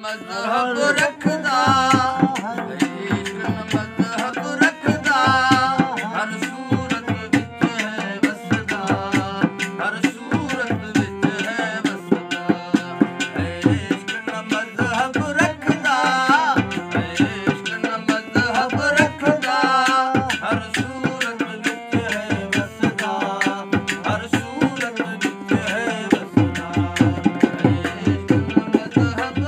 मजहब रखदा इश्क मजहब रखदा हर सूरत विच है वसदा हर सूरत विच है वसदा इश्क मजहब रखदा इश्क मजहब रखदा हर सूरत विच है वसदा हर सूरत विच है वसदा इश्क मजहब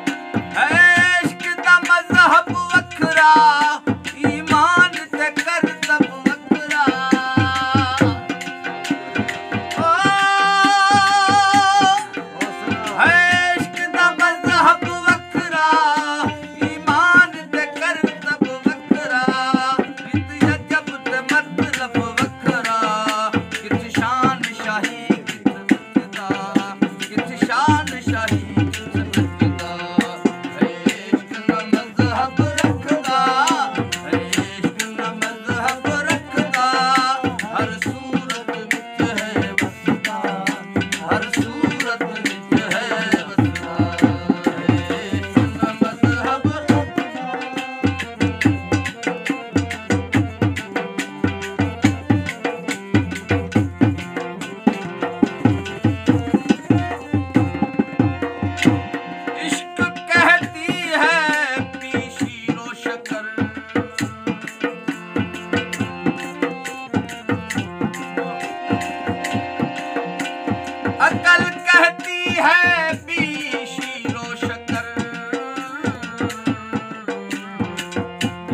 इश्क दा मजहब वखरा ईमान ते करतब वखरा इश्क दा मजहब वखरा ईमान ते करतब वखरा कित अजब ते मतलब वखरा कित शान शाही कित नकदा कित शान शाही कित नकदा इश्क मजहब रखदा इश्क मजहब रखदा हर सूरत विच है वसदा हर सूरत विच है वसदा इश्क मजहब इश्क कहती है पी शीरो शकर अकल कहती है पी शीरो शकर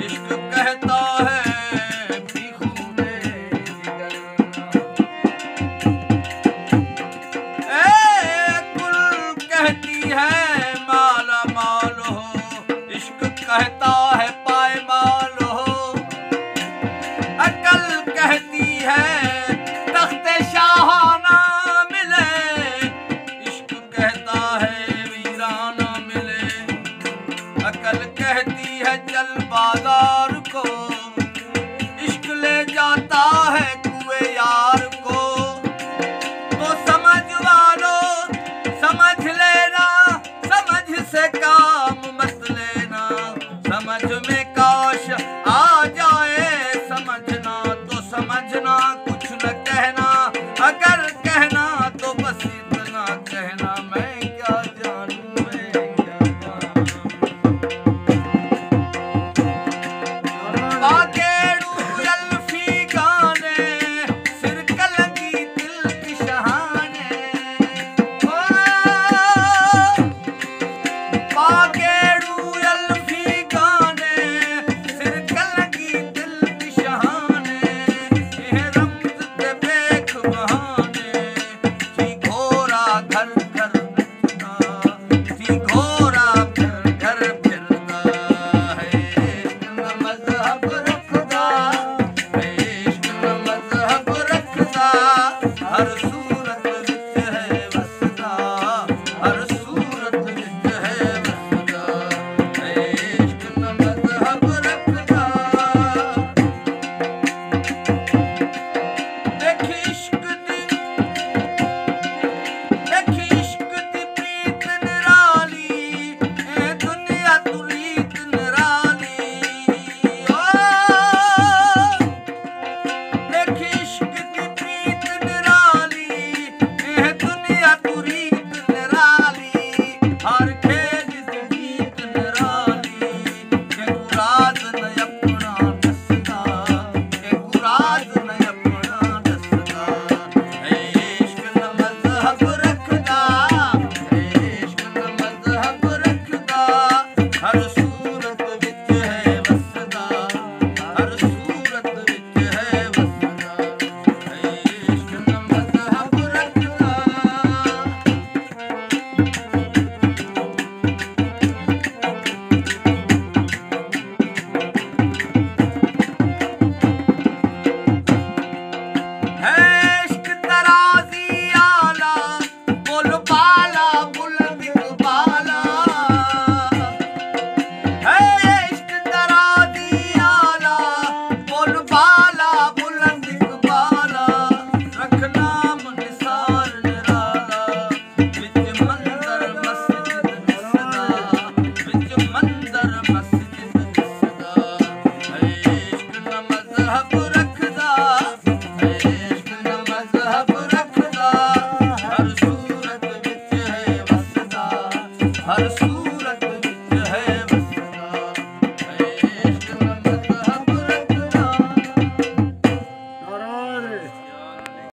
इश्क कहता है पी खूने जिगर कुल कहती है माला माल हो इश्क कहता है पाए माल हो अकल कहती है तख्ते शाहाना मिले इश्क कहता है वीराना मिले अकल कहती है चल बाजार को इश्क ले जाता है कुएं यार को तो समझ वालो समझ लेना समझ से काम मत लेना समझ में काश आ जाए समझना तो समझना कुछ न कहना अगर कहना तो बस इतना कहना मैं क्या जानूं मैं क्या जानूं बाकेड़ू अल्फी गाने सिर कलंगी दिल की शहाने बाकेड़ू अल्फी गाने सिर कलंगी दिल की शहाने यह रमज ते बेख बहाने थी घोरा घर घर नचदा थी घोरा घर घर फिरदा है इश्क मजहब रखदा इश्क मजहब रखदा हर सूरत विच है वसदा हर सूरत विच है वसदा इश्क मजहब रखदा देखी इश्क दी प्रीत निराली ए दुनिया तू रीत निराली देखी इश्क दी प्रीत निराली ए दुनिया तू रीत निराली हर खेज दी गीत निराली के गुराज न अपना दसदा के गुराज न अपना दसदा इश्क मजहब रखदा इश्क मजहब रखदा हर सूरत विच है वसदा हर सूरत विच है वसदा इश्क मजहब रखदा इश्क तराजी आला बुल बाला बुलंद बाला हर